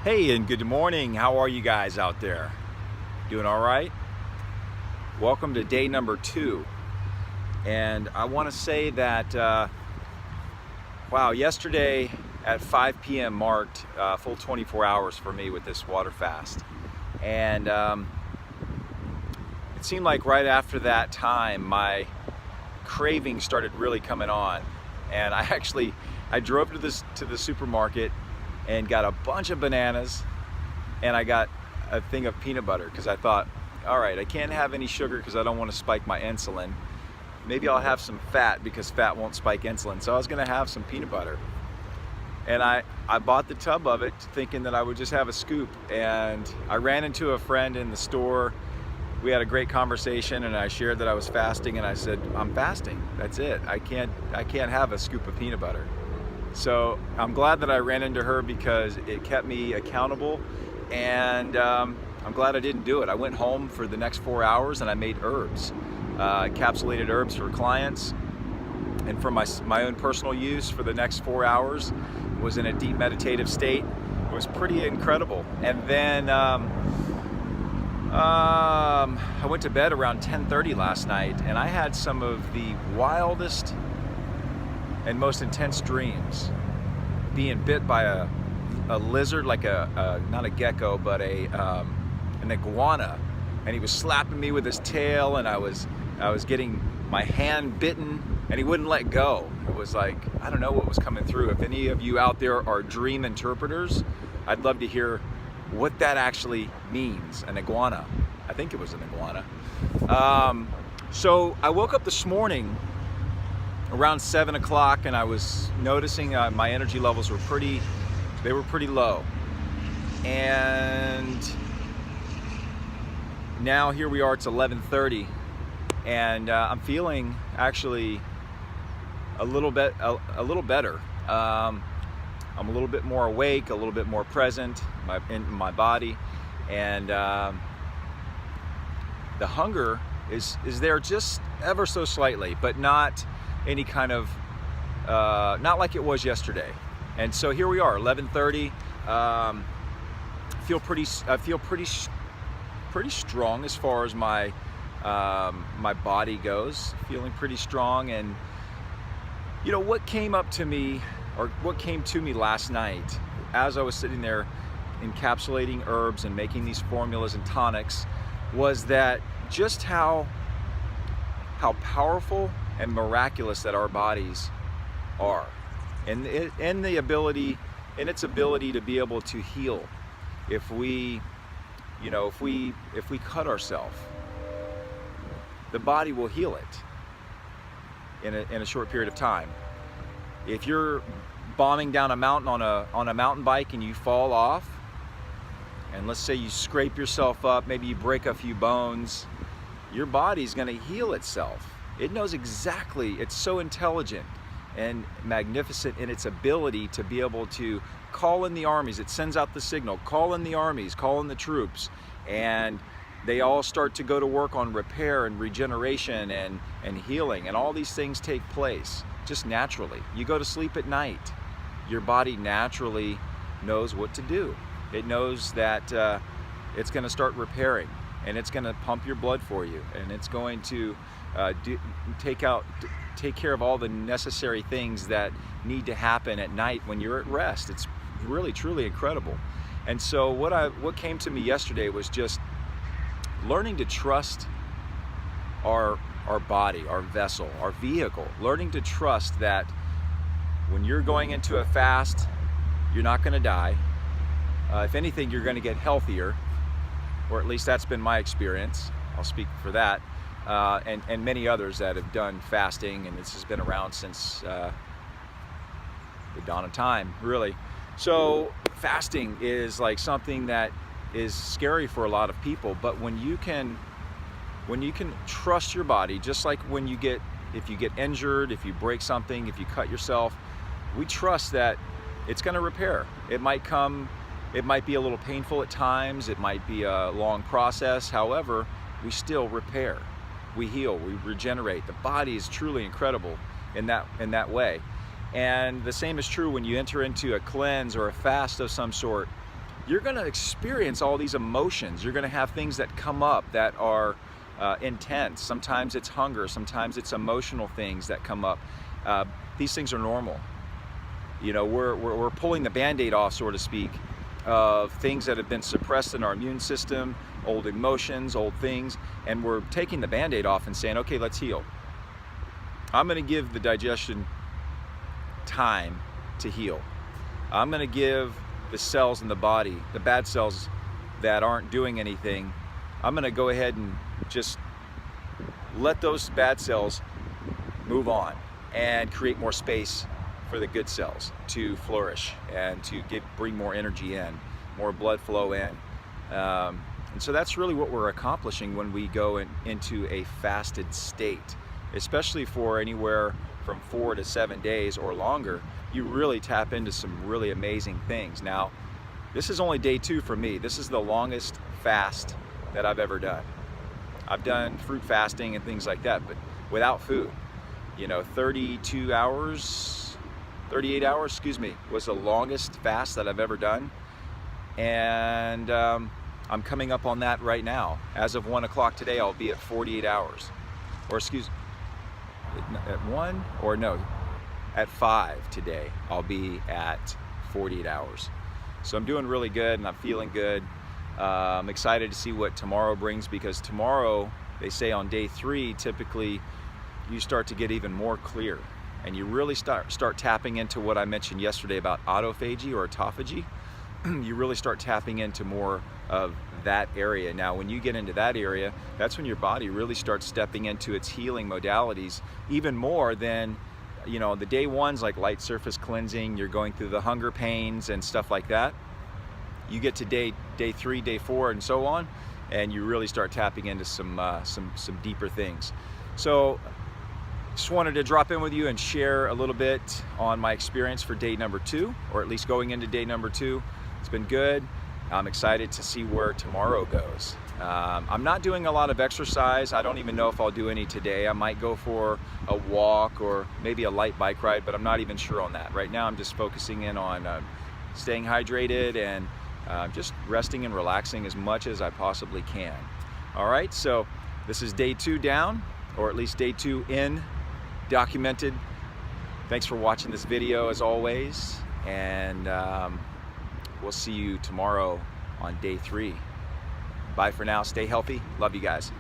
Hey, and good morning. How are you guys out there? Doing all right? Welcome to day number 2. And I want to say that, wow, yesterday at 5 p.m. marked full 24 hours for me with this water fast. And it seemed like right after that time, my craving started really coming on. And I drove to the supermarket and got a bunch of bananas, and I got a thing of peanut butter because I thought, all right, I can't have any sugar because I don't want to spike my insulin. Maybe I'll have some fat because fat won't spike insulin. So I was gonna have some peanut butter. And I bought the tub of it thinking that I would just have a scoop. And I ran into a friend in the store. We had a great conversation and I shared that I was fasting, and I said, I'm fasting, that's it. I can't have a scoop of peanut butter. So I'm glad that I ran into her because it kept me accountable, and I'm glad I didn't do it. I went home for the next 4 hours and I made herbs, encapsulated herbs for clients and for my own personal use for the next 4 hours. Was in a deep meditative state. It was pretty incredible. And then I went to bed around 10:30 last night, and I had some of the wildest and most intense dreams. Being bit by a lizard, like not a gecko, but an iguana, and he was slapping me with his tail, and I was getting my hand bitten, and he wouldn't let go. It was like, I don't know what was coming through. If any of you out there are dream interpreters, I'd love to hear what that actually means. An iguana. I think it was an iguana. So I woke up this morning around 7 o'clock, and I was noticing my energy levels were pretty low. And now here we are, it's 11:30, and I'm feeling actually a little better. I'm a little bit more awake, a little bit more present in my body, and the hunger is there just ever so slightly, but not any kind of not like it was yesterday. And so here we are, 11:30. I feel pretty strong as far as my my body goes. Feeling pretty strong. And you know what came up to me, or what came to me last night as I was sitting there encapsulating herbs and making these formulas and tonics, was that just how powerful and miraculous that our bodies are, and its ability to be able to heal if we cut ourselves. The body will heal it in a short period of time. If you're bombing down a mountain on a mountain bike and you fall off, and let's say you scrape yourself up, maybe you break a few bones, your body's going to heal itself. It knows exactly. It's so intelligent and magnificent in its ability to be able to call in the armies. It sends out the signal, call in the armies, call in the troops, and they all start to go to work on repair and regeneration and healing, and all these things take place just naturally. You go to sleep at night, your body naturally knows what to do. It knows that it's going to start repairing, and it's going to pump your blood for you, and it's going to take care of all the necessary things that need to happen at night when you're at rest. It's really, truly incredible. And so what came to me yesterday was just learning to trust our body, our vessel, our vehicle. Learning to trust that when you're going into a fast, you're not going to die. If anything, you're going to get healthier, or at least that's been my experience. I'll speak for that, and many others that have done fasting, and this has been around since the dawn of time, really. So fasting is like something that is scary for a lot of people, but when you can trust your body, just like if you get injured, if you break something, if you cut yourself, we trust that it's going to repair. It might be a little painful at times, it might be a long process. However, we still repair, we heal, we regenerate. The body is truly incredible in that way. And the same is true when you enter into a cleanse or a fast of some sort. you're going to experience all these emotions. You're going to have things that come up that are intense. Sometimes it's hunger, sometimes it's emotional things that come up. These things are normal. You know, we're pulling the Band-Aid off, so to speak, of things that have been suppressed in our immune system, old emotions, old things, and we're taking the Band-Aid off and saying, okay, let's heal. I'm going to give the digestion time to heal. I'm going to give the cells in the body, the bad cells that aren't doing anything, I'm going to go ahead and just let those bad cells move on and create more space for the good cells to flourish and to bring more energy in, more blood flow in. And so that's really what we're accomplishing when we go into a fasted state, especially for anywhere from 4 to 7 days or longer. You really tap into some really amazing things. Now, this is only day 2 for me. This is the longest fast that I've ever done. I've done fruit fasting and things like that, but without food. You know, 38 hours, was the longest fast that I've ever done. And I'm coming up on that right now. As of 1 o'clock today, I'll be at 48 hours. Or at 5 today, I'll be at 48 hours. So I'm doing really good and I'm feeling good. I'm excited to see what tomorrow brings, because tomorrow, they say on day 3, typically you start to get even more clear and you really start tapping into what I mentioned yesterday about autophagy or autophagy. You really start tapping into more of that area. Now, when you get into that area, that's when your body really starts stepping into its healing modalities even more than, you know, the day 1's like light surface cleansing. You're going through the hunger pains and stuff like that. You get to day 3, day 4, and so on, and you really start tapping into some deeper things. So just wanted to drop in with you and share a little bit on my experience for day number 2, or at least going into day number 2. It's been good. I'm excited to see where tomorrow goes. I'm not doing a lot of exercise. I don't even know if I'll do any today. I might go for a walk or maybe a light bike ride, but I'm not even sure on that. Right now I'm just focusing in on staying hydrated and just resting and relaxing as much as I possibly can. All right, so this is day 2 down, or at least day 2 in, documented. Thanks for watching this video as always, and we'll see you tomorrow on day 3. Bye for now. Stay healthy. Love you guys.